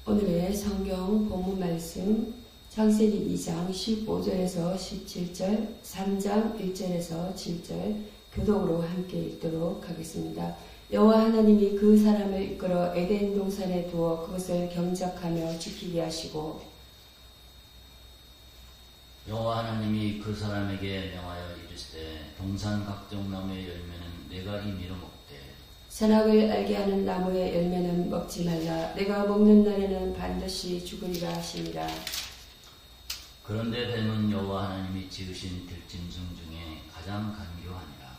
오늘의 성경 본문 말씀 창세기 2장 15절에서 17절, 3장 1절에서 7절 교독으로 함께 읽도록 하겠습니다. 여호와 하나님이 그 사람을 이끌어 에덴 동산에 두어 그것을 경작하며 지키게 하시고 여호와 하나님이 그 사람에게 명하여 이르시되 동산 각종 나무의 열매는 내가 임의로 먹되 선악을 알게 하는 나무의 열매는 먹지 말라. 내가 먹는 날에는 반드시 죽으리라 하시니라. 그런데 뱀은 여호와 하나님이 지으신 들짐승 중에 가장 간교하니라.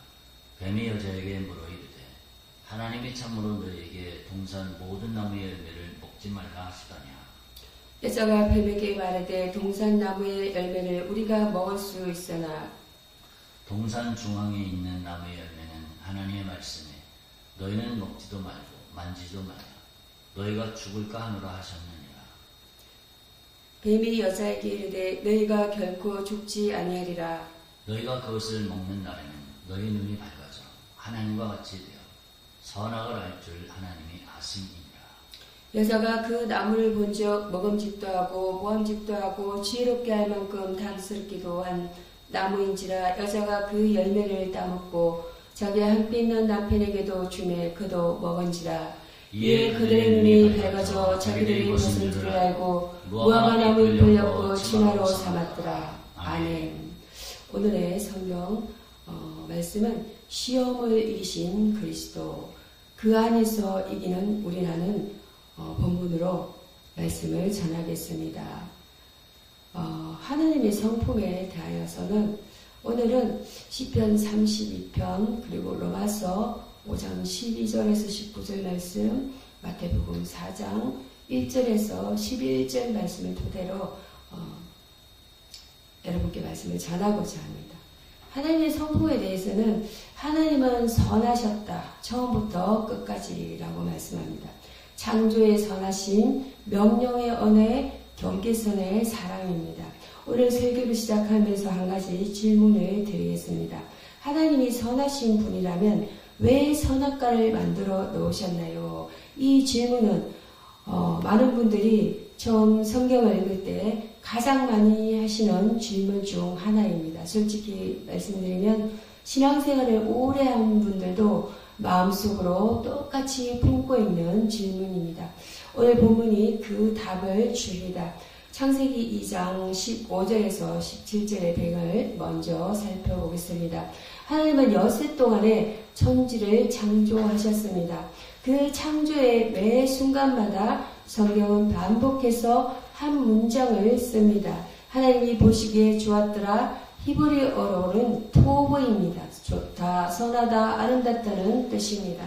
뱀이 여자에게 물어 이르되 하나님이 참으로 너희에게 동산 모든 나무의 열매를 먹지 말라 하시더냐. 여자가 뱀에게 말하되 동산 나무의 열매를 우리가 먹을 수 있으나 동산 중앙에 있는 나무의 열매는 하나님의 말씀에 너희는 먹지도 말고 만지도 말라. 너희가 죽을까 하노라 하셨느니라. 뱀이 여자에게 이르되 너희가 결코 죽지 아니하리라. 너희가 그것을 먹는 날에는 너희 눈이 밝아져 하나님과 같이 되어 선악을 알 줄 하나님이 아심이니라. 여자가 그 나무를 본즉 먹음직도 하고 모함직도 하고 지혜롭게 할 만큼 탐스럽기도 한 나무인지라. 여자가 그 열매를 따먹고 자기의 함께 있는 남편에게도 주매 그도 먹은지라. 이에 그들의 눈이 밝아져 자기들이 무슨 줄을 알고 무화과 나무에 끌렸고 진화로 삼았더라. 아멘. 오늘의 성경 말씀은 시험을 이기신 그리스도, 그 안에서 이기는 우리라는 본문으로 말씀을 전하겠습니다. 하나님의 성품에 대하여서는 오늘은 시편 32편 그리고 로마서 5장 12절에서 19절 말씀, 마태복음 4장 1절에서 11절 말씀을 토대로 여러분께 말씀을 전하고자 합니다. 하나님의 성품에 대해서는 하나님은 선하셨다. 처음부터 끝까지라고 말씀합니다. 창조의 선하심, 명령의 언해, 경계선의 사랑입니다. 오늘 설교를 시작하면서 한 가지 질문을 드리겠습니다. 하나님이 선하신 분이라면 왜 선악과를 만들어 놓으셨나요? 이 질문은 많은 분들이 처음 성경을 읽을 때 가장 많이 하시는 질문 중 하나입니다. 솔직히 말씀드리면 신앙생활을 오래 한 분들도 마음속으로 똑같이 품고 있는 질문입니다. 오늘 본문이 그 답을 줍니다. 창세기 2장 15절에서 17절의 배경을 먼저 살펴보겠습니다. 하나님은 여세 동안에 천지를 창조하셨습니다. 그 창조의 매 순간마다 성경은 반복해서 한 문장을 씁니다. 하나님이 보시기에 좋았더라. 히브리어로는 토브입니다. 좋다, 선하다, 아름답다는 뜻입니다.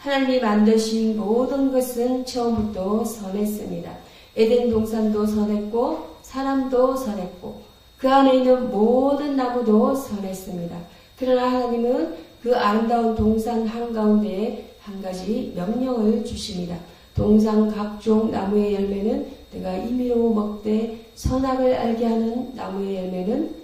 하나님이 만드신 모든 것은 처음부터 선했습니다. 에덴 동산도 선했고 사람도 선했고 그 안에 있는 모든 나무도 선했습니다. 그러나 하나님은 그 아름다운 동산 한가운데에 한 가지 명령을 주십니다. 동산 각종 나무의 열매는 내가 임의로 먹되 선악을 알게 하는 나무의 열매는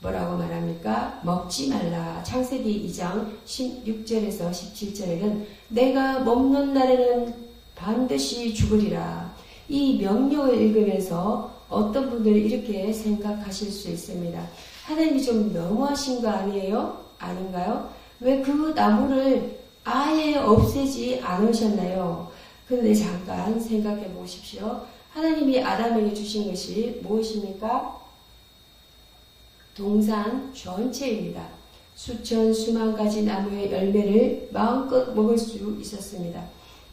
뭐라고 말합니까? 먹지 말라. 창세기 2장 16절에서 17절에는 내가 먹는 날에는 반드시 죽으리라. 이 명령을 읽으면서 어떤 분들은 이렇게 생각하실 수 있습니다. 하나님이 좀 너무하신 거 아니에요? 아닌가요? 왜 그 나무를 아예 없애지 않으셨나요? 그런데 잠깐 생각해 보십시오. 하나님이 아담에게 주신 것이 무엇입니까? 동산 전체입니다. 수천 수만 가지 나무의 열매를 마음껏 먹을 수 있었습니다.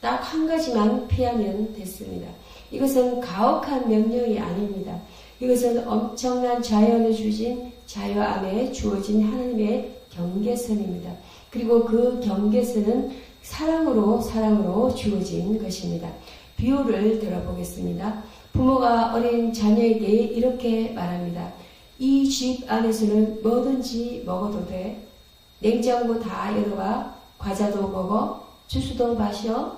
딱 한 가지만 피하면 됐습니다. 이것은 가혹한 명령이 아닙니다. 이것은 엄청난 자연을 주신 자유 안에 주어진 하나님의 경계선입니다. 그리고 그 경계선은 사랑으로 주어진 것입니다. 비유를 들어보겠습니다. 부모가 어린 자녀에게 이렇게 말합니다. 이 집 안에서는 뭐든지 먹어도 돼. 냉장고 다 열어봐. 과자도 먹어. 주스도 마셔.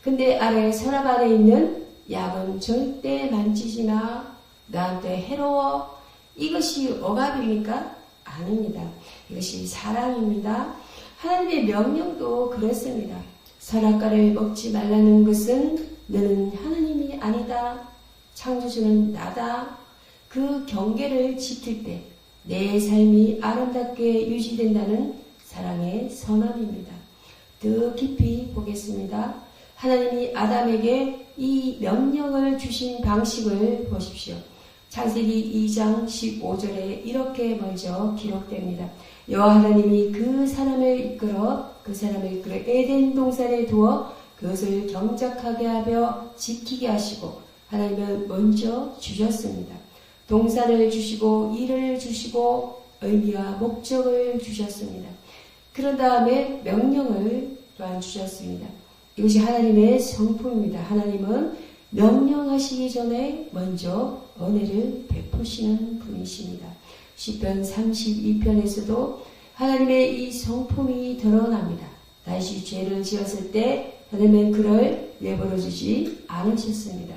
근데 아래 서랍 안에 있는 약은 절대 만지지 마. 나한테 해로워. 이것이 억압입니까? 아닙니다. 이것이 사랑입니다. 하나님의 명령도 그렇습니다. 선악과를 먹지 말라는 것은 너는 하나님이 아니다. 창조주는 나다. 그 경계를 지킬 때 내 삶이 아름답게 유지된다는 사랑의 선언입니다. 더 깊이 보겠습니다. 하나님이 아담에게 이 명령을 주신 방식을 보십시오. 창세기 2장 15절에 이렇게 먼저 기록됩니다. 여호와 하나님이 그 사람을 이끌어 에덴 동산에 두어 그것을 경작하게 하며 지키게 하시고 하나님은 먼저 주셨습니다. 동산을 주시고 일을 주시고 의미와 목적을 주셨습니다. 그런 다음에 명령을 또한 주셨습니다. 이것이 하나님의 성품입니다. 하나님은 명령하시기 전에 먼저 은혜를 베푸시는 분이십니다. 시편 32편에서도 하나님의 이 성품이 드러납니다. 다시 죄를 지었을 때 하나님은 그를 내버려 두지 않으셨습니다.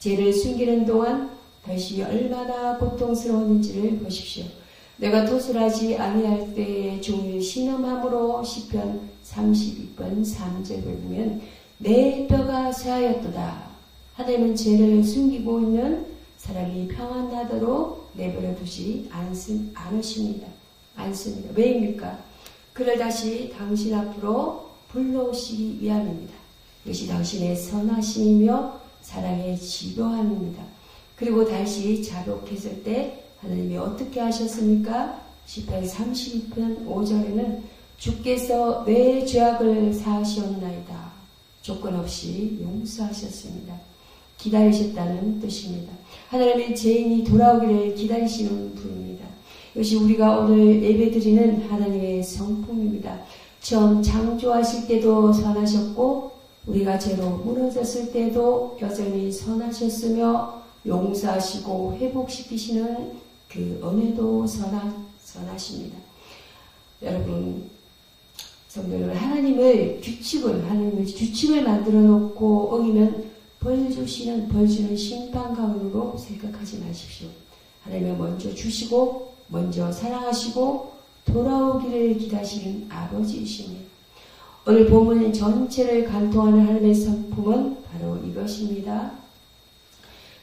죄를 숨기는 동안 다시 얼마나 고통스러웠는지를 보십시오. 내가 토술하지 아니할 때에 종일 신음함으로 시편 32편 3절을 보면 내 뼈가 쇠하였도다. 하나님은 죄를 숨기고 있는 사람이 평안하도록 내버려 두지 않으십니다. 왜입니까? 그를 다시 당신 앞으로 불러오시기 위함입니다. 이것이 당신의 선하심이며 사랑의 지도함입니다. 그리고 다시 자복했을 때 하나님이 어떻게 하셨습니까? 시편 32편 5절에는 주께서 내 죄악을 사하셨나이다. 조건 없이 용서하셨습니다. 기다리셨다는 뜻입니다. 하나님의 죄인이 돌아오기를 기다리시는 분입니다. 이것이 우리가 오늘 예배드리는 하나님의 성품입니다. 처음 창조하실 때도 선하셨고 우리가 죄로 무너졌을 때도 여전히 선하셨으며 용서하시고 회복시키시는 그 은혜도 선하십니다. 여러분, 성도는 하나님의 규칙을 만들어 놓고 어기면 벌 주는 심판 가운으로 생각하지 마십시오. 하나님은 먼저 주시고 먼저 사랑하시고 돌아오기를 기다리시는 아버지이십니다. 오늘 본문 전체를 관통하는 하나님의 성품은 바로 이것입니다.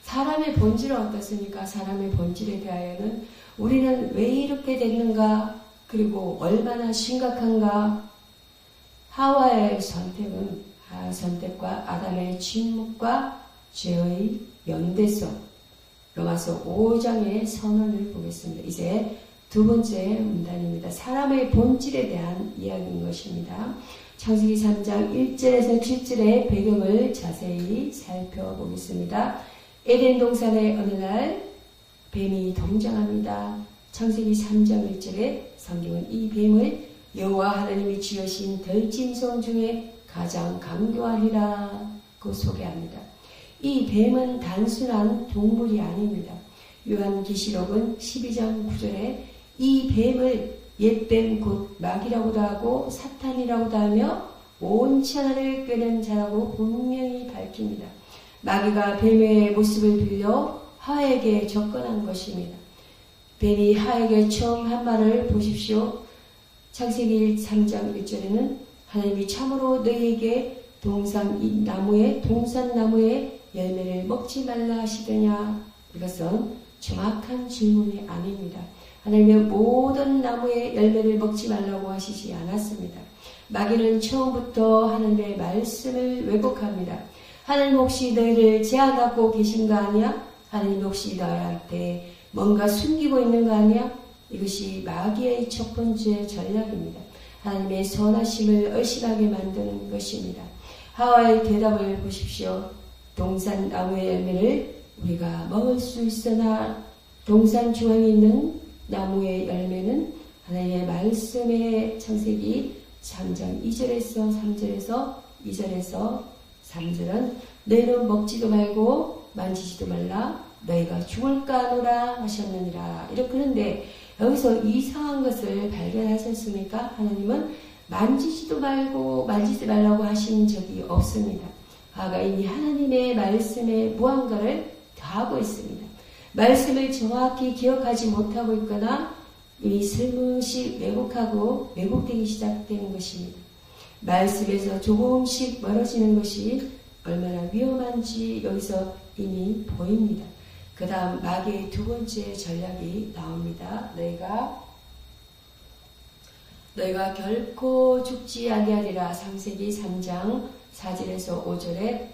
사람의 본질은 어떻습니까? 사람의 본질에 대하여는 우리는 왜 이렇게 됐는가? 그리고 얼마나 심각한가? 하와의 선택과 아담의 침묵과 죄의 연대성. 로마서 5장의 선언을 보겠습니다. 이제 두 번째 문단입니다. 사람의 본질에 대한 이야기인 것입니다. 창세기 3장 1절에서 7절의 배경을 자세히 살펴보겠습니다. 에덴 동산의 어느 날 뱀이 등장합니다. 창세기 3장 1절에 성경은 이 뱀을 여호와 하나님이 지으신 들짐승 중에 가장 강교하리라고 소개합니다. 이 뱀은 단순한 동물이 아닙니다. 요한계시록은 12장 9절에 이 뱀을 옛뱀 곧 마귀라고도 하고 사탄이라고도 하며 온 천하를 꿰는 자라고 분명히 밝힙니다. 마귀가 뱀의 모습을 빌려 하와에게 접근한 것입니다. 뱀이 하와에게 처음 한 말을 보십시오. 창세기 3장 1절에는 하나님이 참으로 너희에게 동산나무의 열매를 먹지 말라 하시더냐. 이것은 정확한 질문이 아닙니다. 하나님은 모든 나무의 열매를 먹지 말라고 하시지 않았습니다. 마귀는 처음부터 하나님의 말씀을 왜곡합니다. 하나님 혹시 너희를 제한하고 계신 거 아니야? 하나님 혹시 너희한테 뭔가 숨기고 있는 거 아니야? 이것이 마귀의 첫 번째 전략입니다. 하나님의 선하심을 의심하게 만드는 것입니다. 하와의 대답을 보십시오. 동산 나무의 열매를 우리가 먹을 수 있으나 동산 중앙에 있는 나무의 열매는 하나님의 말씀의 창세기 3장 2절에서 3절에서 2절에서 3절은 너희는 먹지도 말고 만지지도 말라 너희가 죽을까 하노라 하셨느니라. 이렇게 하는데 여기서 이상한 것을 발견하셨습니까? 하나님은 만지지 말라고 하신 적이 없습니다. 아가 이미 하나님의 말씀에 무언가를 더하고 있습니다. 말씀을 정확히 기억하지 못하고 있거나 이미 슬며시 왜곡되기 시작되는 것입니다. 말씀에서 조금씩 멀어지는 것이 얼마나 위험한지 여기서 이미 보입니다. 그 다음 마귀의 두 번째 전략이 나옵니다. 너희가 결코 죽지 아니하리라. 창세기 3장 4절에서 5절에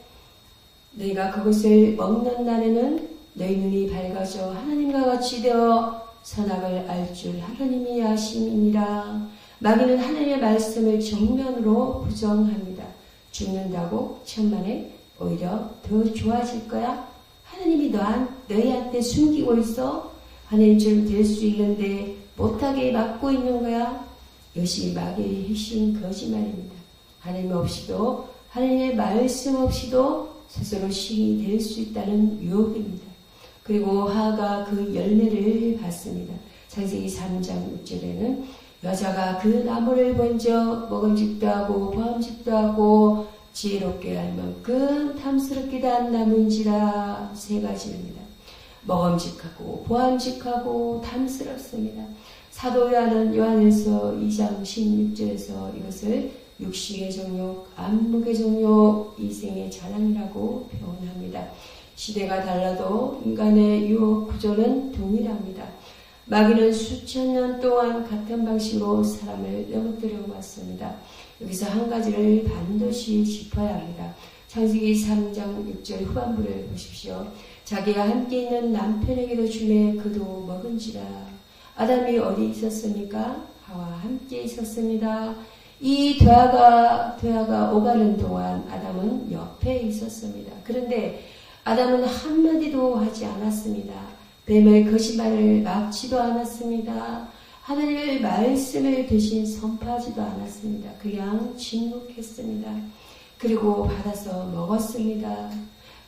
너희가 그것을 먹는 날에는 너희 눈이 밝아져 하나님과 같이 되어 선악을 알 줄 하나님이 아심이니라. 마귀는 하나님의 말씀을 정면으로 부정합니다. 죽는다고 천만에 오히려 더 좋아질 거야? 하나님이 너희한테 숨기고 있어? 하나님처럼 될 수 있는데 못하게 막고 있는 거야? 이것이 마귀의 핵심 거짓말입니다. 하나님 없이도 하나님의 말씀 없이도 스스로 신이 될 수 있다는 유혹입니다. 그리고 하가 그 열매를 받습니다. 창세기 3장 6절에는 여자가 그 나무를 본적 먹음직도 하고 보암직도 하고 지혜롭게 할 만큼 탐스럽기도 한 나무인지라. 세 가지입니다. 먹음직하고 보암직하고 탐스럽습니다. 사도 요한에서 2장 16절에서 이것을 육식의 정욕, 안목의 정욕, 이생의 자랑이라고 표현합니다. 시대가 달라도 인간의 유혹 구조는 동일합니다. 마귀는 수천 년 동안 같은 방식으로 사람을 넘어뜨려 왔습니다. 여기서 한 가지를 반드시 짚어야 합니다. 창세기 3장 6절 후반부를 보십시오. 자기와 함께 있는 남편에게도 주매 그도 먹은지라. 아담이 어디 있었습니까? 하와 함께 있었습니다. 이 대화가 오가는 동안 아담은 옆에 있었습니다. 그런데 아담은 한마디도 하지 않았습니다. 뱀의 거짓말을 막지도 않았습니다. 하나님의 말씀을 대신 선포하지도 않았습니다. 그냥 침묵했습니다. 그리고 받아서 먹었습니다.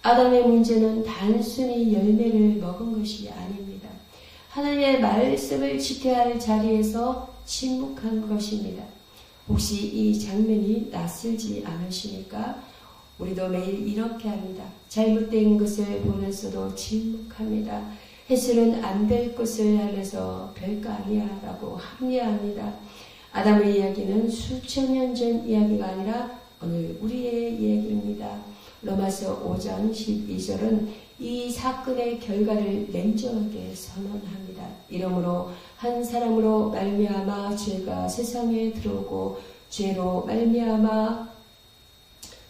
아담의 문제는 단순히 열매를 먹은 것이 아닙니다. 하나님의 말씀을 지켜야 할 자리에서 침묵한 것입니다. 혹시 이 장면이 낯설지 않으십니까? 우리도 매일 이렇게 합니다. 잘못된 것을 보면서도 침묵합니다. 해서는 안 될 것을 하면서 별거 아니야 라고 합리화합니다. 아담의 이야기는 수천 년 전 이야기가 아니라 오늘 우리의 이야기입니다. 로마서 5장 12절은 이 사건의 결과를 냉정하게 선언합니다. 이러므로 한 사람으로 말미암아 죄가 세상에 들어오고 죄로 말미암아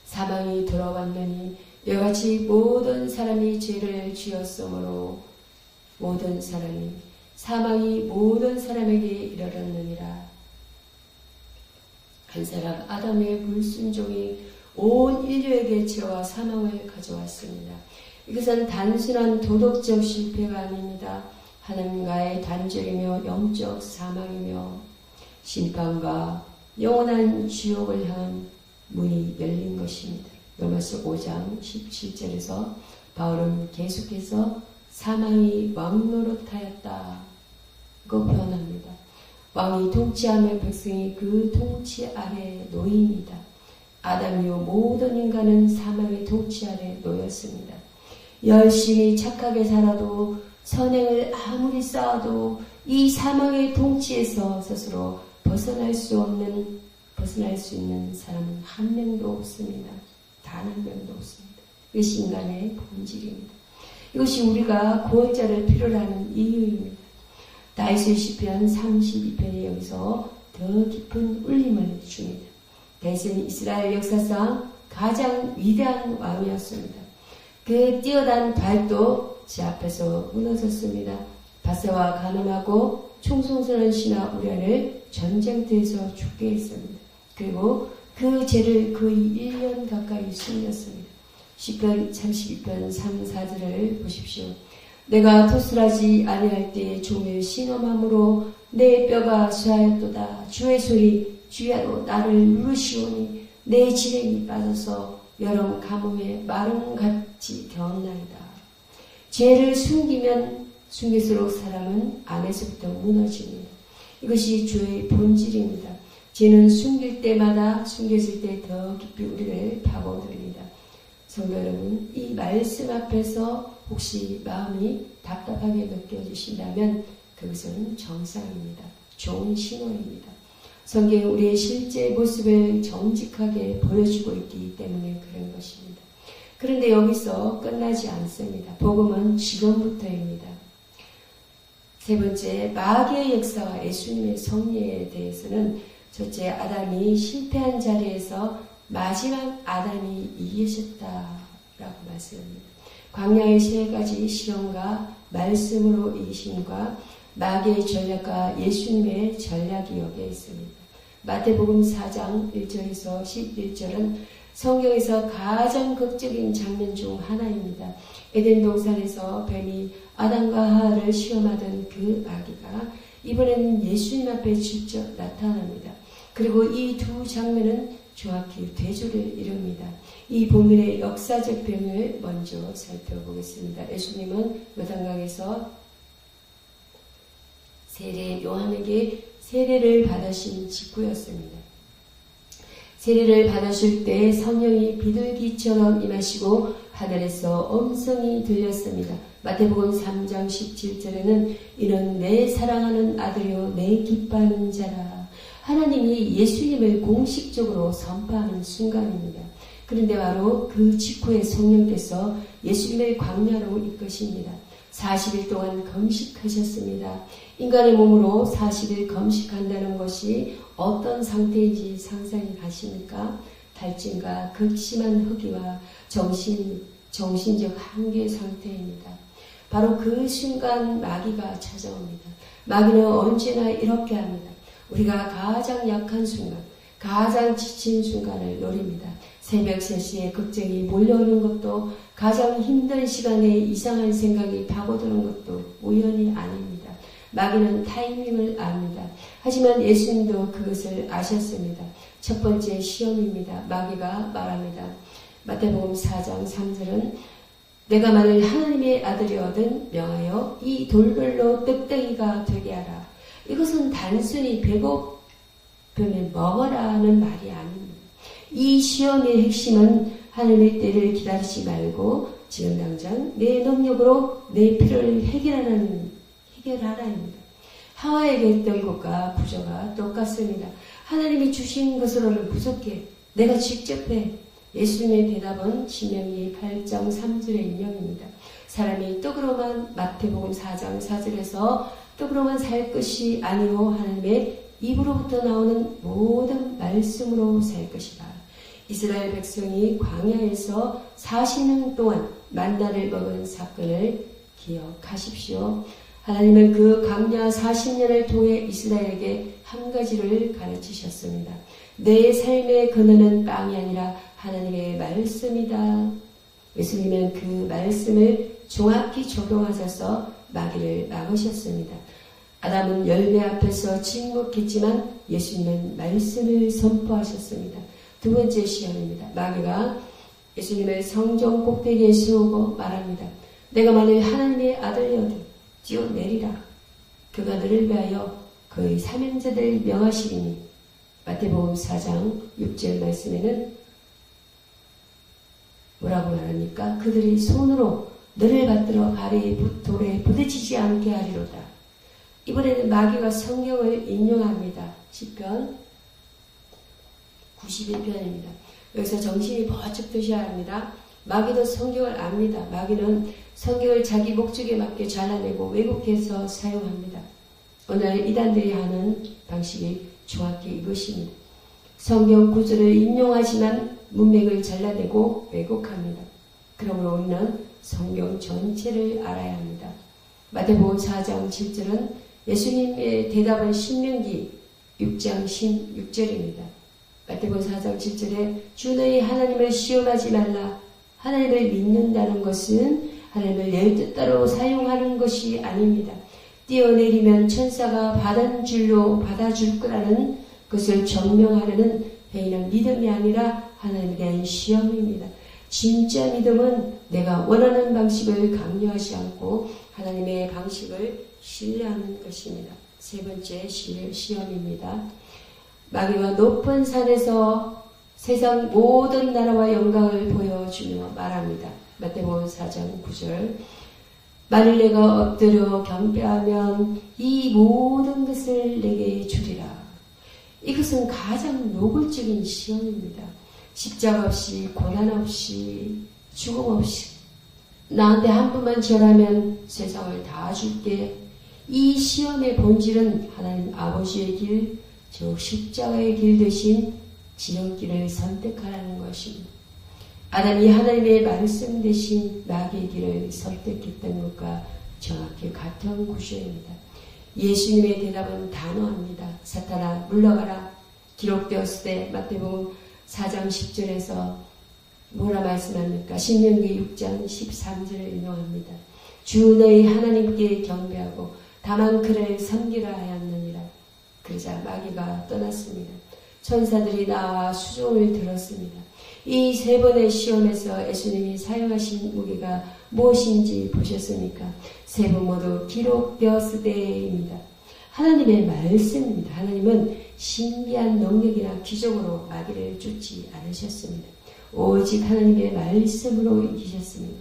사망이 들어왔느니 이와 같이 모든 사람이 죄를 지었으므로 모든 사람이 사망이 모든 사람에게 이르렀느니라. 한 사람 아담의 불순종이 온 인류에게 죄와 사망을 가져왔습니다. 이것은 단순한 도덕적 실패가 아닙니다. 하나님과의 단절이며 영적 사망이며 심판과 영원한 지옥을 향한 문이 열린 것입니다. 로마서 5장 17절에서 바울은 계속해서 사망이 왕노릇하였다 고 표현합니다. 왕이 통치하며 백성이 그 통치 아래 놓입니다. 아담 이후 모든 인간은 사망의 통치 아래 놓였습니다. 열심히 착하게 살아도 선행을 아무리 쌓아도 이 사망의 통치에서 스스로 벗어날 수 있는 사람은 한 명도 없습니다. 단 한 명도 없습니다. 이것이 인간의 본질입니다. 이것이 우리가 구원자를 필요로 하는 이유입니다. 다윗의 시편 32편이 여기서 더 깊은 울림을 줍니다. 다윗은 이스라엘 역사상 가장 위대한 왕이었습니다. 그의 뛰어난 발도 제 앞에서 무너졌습니다. 바세와 가늠하고 총성스러운 신하 우리아를 전쟁터에서 죽게 했습니다. 그리고 그 죄를 거의 1년 가까이 숨겼습니다. 시편 32편 3, 4절을 보십시오. 내가 토술하지 아니할 때 종을 신음함으로 내 뼈가 쇠하였도다. 주의 소리 주야로 나를 누르시오니 내 진행이 빠져서 여름 가뭄에 마름같이 겨웠나이다. 죄를 숨기면 숨길수록 사람은 안에서부터 무너집니다. 이것이 죄의 본질입니다. 죄는 숨길 때마다 숨겼을 때 더 깊이 우리를 파고듭니다. 성도 여러분, 이 말씀 앞에서 혹시 마음이 답답하게 느껴지신다면 그것은 정상입니다. 좋은 신호입니다. 성경이 우리의 실제 모습을 정직하게 보여주고 있기 때문에 그런 것입니다. 그런데 여기서 끝나지 않습니다. 복음은 지금부터입니다. 세 번째, 마귀의 역사와 예수님의 섭리에 대해서는 첫째, 아담이 실패한 자리에서 마지막 아담이 이기셨다라고 말씀합니다. 광야의 세 가지 실험과 말씀으로 이기심과 마귀의 전략과 예수님의 전략이 여기에 있습니다. 마태복음 4장 1절에서 11절은 성경에서 가장 극적인 장면 중 하나입니다. 에덴 동산에서 뱀이 아담과 하와를 시험하던 그 마귀가 이번에는 예수님 앞에 직접 나타납니다. 그리고 이 두 장면은 정확히 대조를 이룹니다. 이 본문의 역사적 배경을 먼저 살펴보겠습니다. 예수님은 요단강에서 요한에게 세례를 받으신 직후였습니다. 세례를 받으실 때 성령이 비둘기처럼 임하시고 하늘에서 음성이 들렸습니다. 마태복음 3장 17절에는 이는 내 사랑하는 아들이요 내 기뻐하는 자라. 하나님이 예수님을 공식적으로 선포하는 순간입니다. 그런데 바로 그 직후에 성령께서 예수님을 광야로 이끄십니다. 40일 동안 금식하셨습니다. 인간의 몸으로 40일 금식한다는 것이 어떤 상태인지 상상이 가십니까? 탈진과 극심한 허기와 정신적 한계 상태입니다. 바로 그 순간 마귀가 찾아옵니다. 마귀는 언제나 이렇게 합니다. 우리가 가장 약한 순간, 가장 지친 순간을 노립니다. 새벽 3시에 걱정이 몰려오는 것도, 가장 힘든 시간에 이상한 생각이 파고드는 것도 우연이 아닙니다. 마귀는 타이밍을 압니다. 하지만 예수님도 그것을 아셨습니다. 첫 번째 시험입니다. 마귀가 말합니다. 마태복음 4장 3절은 내가 만일 하나님의 아들이거든 명하여 이 돌들로 떡덩이가 되게 하라. 이것은 단순히 배고프면 먹어라는 말이 아닙니다. 이 시험의 핵심은 하나님의 때를 기다리지 말고 지금 당장 내 능력으로 내 필요를 해결하라입니다. 하와에게 했던 것과 부조가 똑같습니다. 하나님이 주신 것으로는 부족해. 내가 직접 해. 예수님의 대답은 신명기 8장 3절의 인용입니다. 사람이 떡으로만, 마태복음 4장 4절에서 떡으로만 살 것이 아니오 하나님의 입으로부터 나오는 모든 말씀으로 살 것이다. 이스라엘 백성이 광야에서 40년 동안 만나를 먹은 사건을 기억하십시오. 하나님은 그 광야 40년을 통해 이스라엘에게 한 가지를 가르치셨습니다. 내 삶의 근원은 빵이 아니라 하나님의 말씀이다. 예수님은 그 말씀을 정확히 적용하셔서 마귀를 막으셨습니다. 아담은 열매 앞에서 침묵했지만 예수님은 말씀을 선포하셨습니다. 두 번째 시험입니다. 마귀가 예수님을 성전 꼭대기에 세우고 말합니다. 내가 만일 하나님의 아들이어도 뛰어내리라. 그가 너를 위하여 그의 사명자들을 명하시리니. 마태복음 4장 6절 말씀에는 뭐라고 말합니까? 그들이 손으로 너를 받들어 발이 돌에 부딪히지 않게 하리로다. 이번에는 마귀가 성경을 인용합니다. 시편 91편입니다. 여기서 정신이 번쩍 드셔야 합니다. 마귀도 성경을 압니다. 마귀는 성경을 자기 목적에 맞게 잘라내고 왜곡해서 사용합니다. 오늘 이단들이 하는 방식이 정확히 이것입니다. 성경 구절을 인용하지만 문맥을 잘라내고 왜곡합니다. 그러므로 우리는 성경 전체를 알아야 합니다. 마태복음 4장 7절은 예수님의 대답은 신명기 6장 16절입니다. 마태복음 4장 7절에 주 너희 하나님을 시험하지 말라. 하나님을 믿는다는 것은 하나님을 내 뜻대로 사용하는 것이 아닙니다. 뛰어내리면 천사가 받은 줄로 받아줄 거라는 것을 증명하려는 회의는 믿음이 아니라 하나님에 대한 시험입니다. 진짜 믿음은 내가 원하는 방식을 강요하지 않고 하나님의 방식을 신뢰하는 것입니다. 세 번째 시험입니다. 마귀가 높은 산에서 세상 모든 나라와 영광을 보여주며 말합니다. 마태복음 4장 9절 만일 내가 엎드려 경배하면 이 모든 것을 내게 주리라. 이것은 가장 노골적인 시험입니다. 십자가 없이, 고난 없이, 죽음 없이 나한테 한 번만 절하면 세상을 다 줄게. 이 시험의 본질은 하나님 아버지의 길, 즉 십자가의 길 대신 지름길을 선택하라는 것입니다. 아담이 하나님의 말씀 대신 마귀의 길을 선택했던 것과 정확히 같은 구조입니다. 예수님의 대답은 단호합니다. 사탄아 물러가라. 기록되었을 때 마태복음 4장 10절에서 뭐라 말씀합니까? 신명기 6장 13절을 인용합니다. 주 너희 하나님께 경배하고 다만 그를 섬기라 하였느니라. 그러자 마귀가 떠났습니다. 천사들이 나와 수종을 들었습니다. 이 세 번의 시험에서 예수님이 사용하신 무기가 무엇인지 보셨습니까? 세 번 모두 기록되었을 때입니다. 하나님의 말씀입니다. 하나님은 신기한 능력이나 기적으로 마귀를 쫓지 않으셨습니다. 오직 하나님의 말씀으로 이기셨습니다.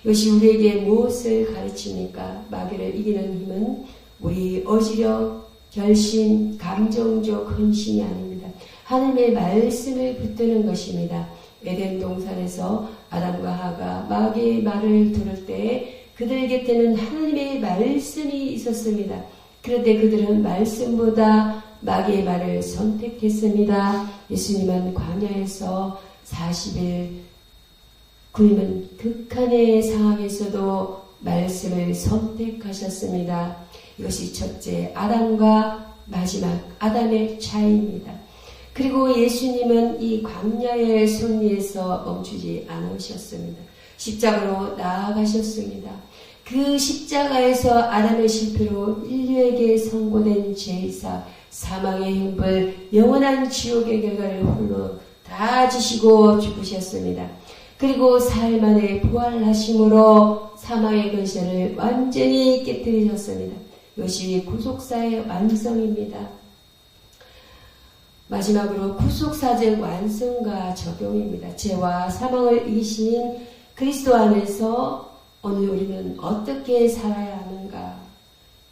이것이 우리에게 무엇을 가르칩니까? 마귀를 이기는 힘은 우리 어지력, 결심, 감정적 헌신이 아닙니다. 하나님의 말씀을 붙드는 것입니다. 에덴 동산에서 아담과 하가 마귀의 말을 들을 때 그들 곁에는 하나님의 말씀이 있었습니다. 그런데 그들은 말씀보다 마귀의 말을 선택했습니다. 예수님은 광야에서 40일 굶은 극한의 상황에서도 말씀을 선택하셨습니다. 이것이 첫째 아담과 마지막 아담의 차이입니다. 그리고 예수님은 이 광야의 섭리에서 멈추지 않으셨습니다. 십자가로 나아가셨습니다. 그 십자가에서 아담의 실패로 인류에게 선고된 죄의사, 사망의 형벌, 영원한 지옥의 결과를 홀로 다 지시고 죽으셨습니다. 그리고 사흘 만에 부활하심으로 사망의 근세를 완전히 깨뜨리셨습니다. 이것이 구속사의 완성입니다. 마지막으로 구속사적 완성과 적용입니다. 죄와 사망을 이기신 그리스도 안에서 오늘 우리는 어떻게 살아야 하는가?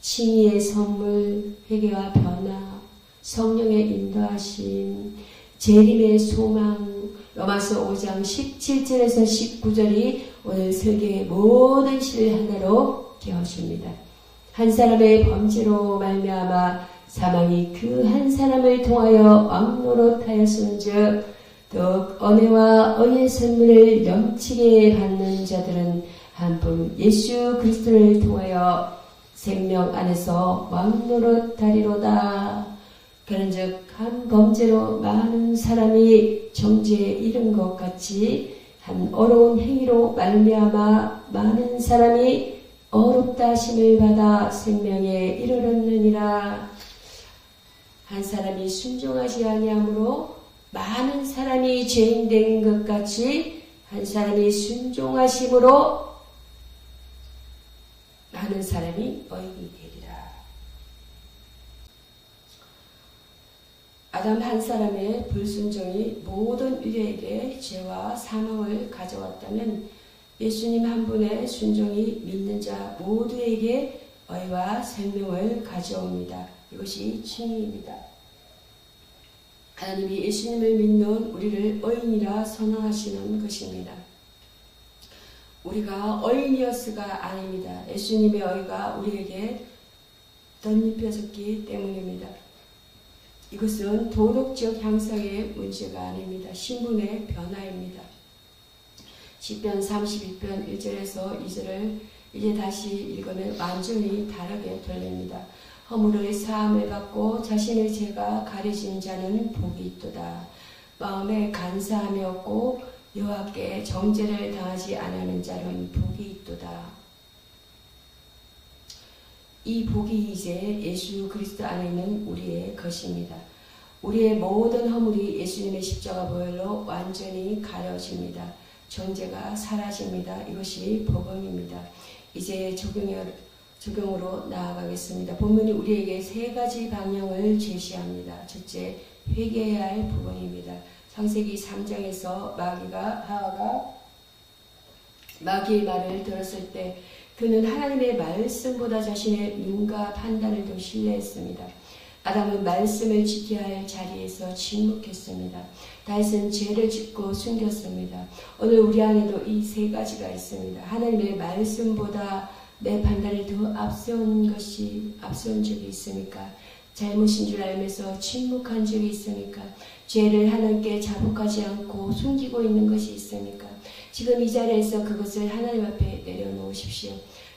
칭의의 선물, 회개와 변화, 성령의 인도하심, 재림의 소망, 로마서 5장 17절에서 19절이 오늘 설교의 모든 시를 하나로 깨워줍니다. 한 사람의 범죄로 말미암아 사망이 그 한 사람을 통하여 왕노릇하였은즉 더욱 은혜와 의의 선물을 넘치게 받는 자들은 한 분 예수 그리스도를 통하여 생명 안에서 왕노릇하리로다. 그런즉 한 범죄로 많은 사람이 정죄에 이른 것 같이 한 어려운 행위로 말미암아 많은 사람이 어렵다 하심을 받아 생명에 이르렀느니라. 한 사람이 순종하지 아니하므로 많은 사람이 죄인된 것 같이 한 사람이 순종하심으로 많은 사람이 의인이 되리라. 아담 한 사람의 불순종이 모든 인류에게 죄와 사망을 가져왔다면 예수님 한 분의 순종이 믿는 자 모두에게 의와 생명을 가져옵니다. 이것이 칭의입니다. 하나님이 예수님을 믿는 우리를 의인이라 선언하시는 것입니다. 우리가 의인이었으가 아닙니다. 예수님의 의가 우리에게 덧입혀졌기 때문입니다. 이것은 도덕적 향상의 문제가 아닙니다. 신분의 변화입니다. 시편 31편 1절에서 2절을 이제 다시 읽으면 완전히 다르게 들립니다. 허물의 사함을 받고 자신의 죄가 가려진 자는 복이 있도다. 마음에 간사함이 없고 여호와께 정죄를 당하지 않는 자는 복이 있도다. 이 복이 이제 예수 그리스도 안에 있는 우리의 것입니다. 우리의 모든 허물이 예수님의 십자가 보혈로 완전히 가려집니다. 정죄가 사라집니다. 이것이 복음입니다. 이제 적용으로 나아가겠습니다. 본문이 우리에게 세 가지 방향을 제시합니다. 첫째, 회개해야 할 부분입니다. 창세기 3장에서 하와가 마귀의 말을 들었을 때 그는 하나님의 말씀보다 자신의 눈과 판단을 더 신뢰했습니다. 아담은 말씀을 지켜야 할 자리에서 침묵했습니다. 다윗은 죄를 짓고 숨겼습니다. 오늘 우리 안에도 이 세 가지가 있습니다. 하나님의 말씀보다 내 판단을 더 앞세운 적이 있습니까? 잘못인 줄 알면서 침묵한 적이 있습니까? 죄를 하나님께 자복하지 않고 숨기고 있는 것이 있습니까? 지금 이 자리에서 그것을 하나님 앞에 내려놓으십시오.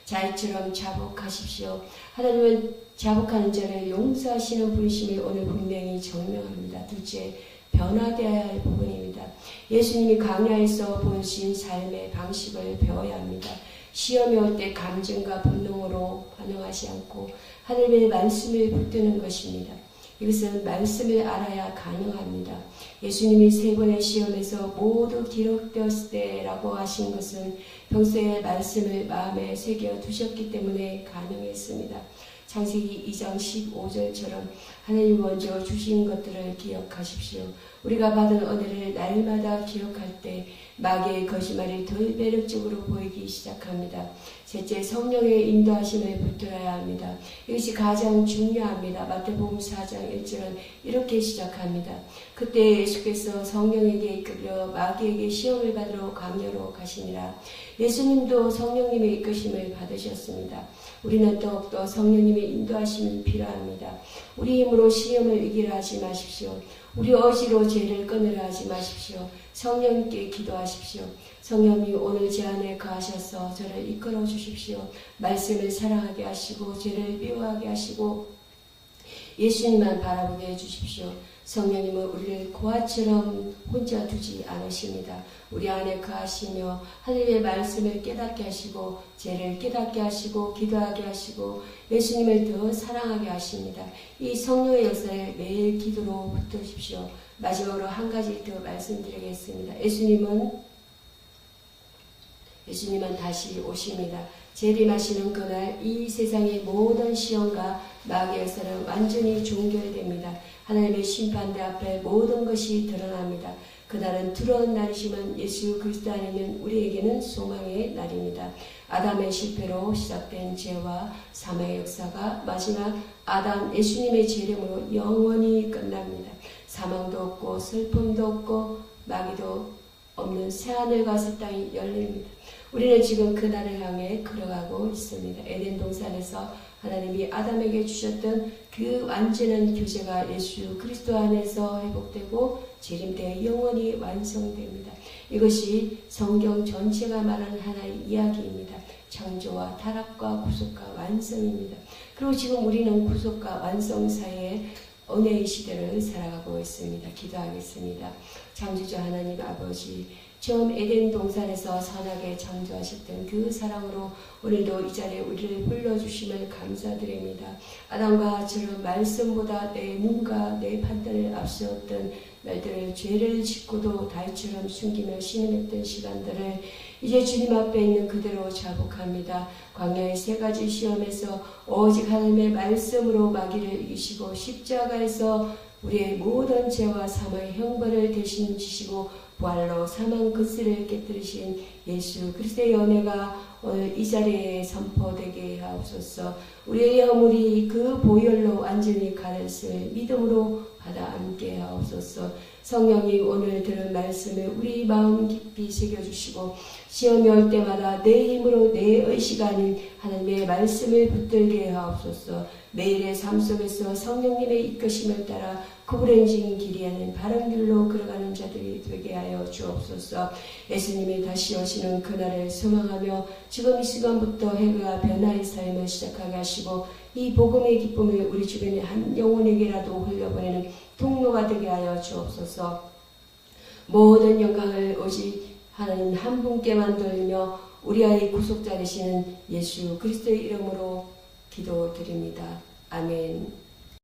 자기처럼 자복하십시오. 하나님은 자복하는 자를 용서하시는 분이심이 오늘 분명히 증명합니다. 둘째, 변화되어야 할 부분입니다. 예수님이 광야에서 보신 삶의 방식을 배워야 합니다. 시험이 올 때 감정과 본능으로 반응하지 않고 하나님의 말씀을 붙드는 것입니다. 이것은 말씀을 알아야 가능합니다. 예수님이 3번의 시험에서 모두 기록되었을 때라고 하신 것은 평소에 말씀을 마음에 새겨 두셨기 때문에 가능했습니다. 창세기 2장 15절처럼 하나님 먼저 주신 것들을 기억하십시오. 우리가 받은 은혜를 날마다 기억할 때 마귀의 거짓말이 덜 매력적으로 보이기 시작합니다. 셋째, 성령의 인도하심을 붙들어야 합니다. 이것이 가장 중요합니다. 마태복음 4장 1절은 이렇게 시작합니다. 그때 예수께서 성령에게 이끌려 마귀에게 시험을 받으러 광야로 가시니라. 예수님도 성령님의 이끄심을 받으셨습니다. 우리는 더욱더 성령님의 인도하심이 필요합니다. 우리 힘으로 시험을 이기려 하지 마십시오. 우리 의지로 죄를 끊으려 하지 마십시오. 성령님께 기도하십시오. 성령님 오늘 제 안에 거하셔서 저를 이끌어 주십시오. 말씀을 사랑하게 하시고 죄를 미워하게 하시고 예수님만 바라보게 해주십시오. 성령님은 우리를 고아처럼 혼자 두지 않으십니다. 우리 안에 거하시며 하늘의 말씀을 깨닫게 하시고 죄를 깨닫게 하시고 기도하게 하시고 예수님을 더 사랑하게 하십니다. 이 성령의 역사에 매일 기도로 붙드십시오. 마지막으로 한 가지 더 말씀드리겠습니다. 예수님은 다시 오십니다. 재림하시는 그날 이 세상의 모든 시험과 마귀의 역사는 완전히 종결됩니다. 하나님의 심판대 앞에 모든 것이 드러납니다. 그날은 두려운 날이지만 예수 그리스도 안에는 우리에게는 소망의 날입니다. 아담의 실패로 시작된 죄와 사망의 역사가 마지막 아담 예수님의 재림으로 영원히 끝납니다. 사망도 없고 슬픔도 없고 마귀도 없는 새하늘과 새 땅이 열립니다. 우리는 지금 그날을 향해 걸어가고 있습니다. 에덴 동산에서 하나님이 아담에게 주셨던 그 완전한 교제가 예수 그리스도 안에서 회복되고 재림 때 영원히 완성됩니다. 이것이 성경 전체가 말하는 하나의 이야기입니다. 창조와 타락과 구속과 완성입니다. 그리고 지금 우리는 구속과 완성 사이에 은혜의 시대를 살아가고 있습니다. 기도하겠습니다. 창조자 하나님 아버지, 처음 에덴 동산에서 선하게 창조하셨던 그 사랑으로 오늘도 이 자리에 우리를 불러주심을 감사드립니다. 아담과 하와처럼 말씀보다 내 눈과 내 판단을 앞세웠던 날들을 죄를 짓고도 다윗처럼 숨기며 신음했던 시간들을 이제 주님 앞에 있는 그대로 자복합니다. 광야의 3가지 시험에서 오직 하나님의 말씀으로 마귀를 이기시고 십자가에서 우리의 모든 죄와 사망의 형벌을 대신 지시고 부활로 사망 근세를 깨뜨리신 예수 그리스도의 은혜가 오늘 이 자리에 선포되게 하옵소서. 우리의 허물이 그 보혈로 완전히 가렸을 믿음으로 받아 안게 하옵소서. 성령님 오늘 들은 말씀을 우리 마음 깊이 새겨주시고 시험이 올 때마다 내 힘으로 내 의식 아닌 하나님의 말씀을 붙들게 하옵소서. 매일의 삶 속에서 성령님의 이끄심을 따라 구부러진 길이 아닌 바른 길로 걸어가는 자들이 되게 하여 주옵소서. 예수님이 다시 오시는 그날을 소망하며 지금 이 시간부터 해가 변화의 삶을 시작하게 하시고 이 복음의 기쁨을 우리 주변의 한 영혼에게라도 흘려보내는 통로가 되게 하여 주옵소서. 모든 영광을 오직 하나님 한 분께만 돌리며 우리의 구속자 되시는 예수 그리스도의 이름으로 기도드립니다. 아멘.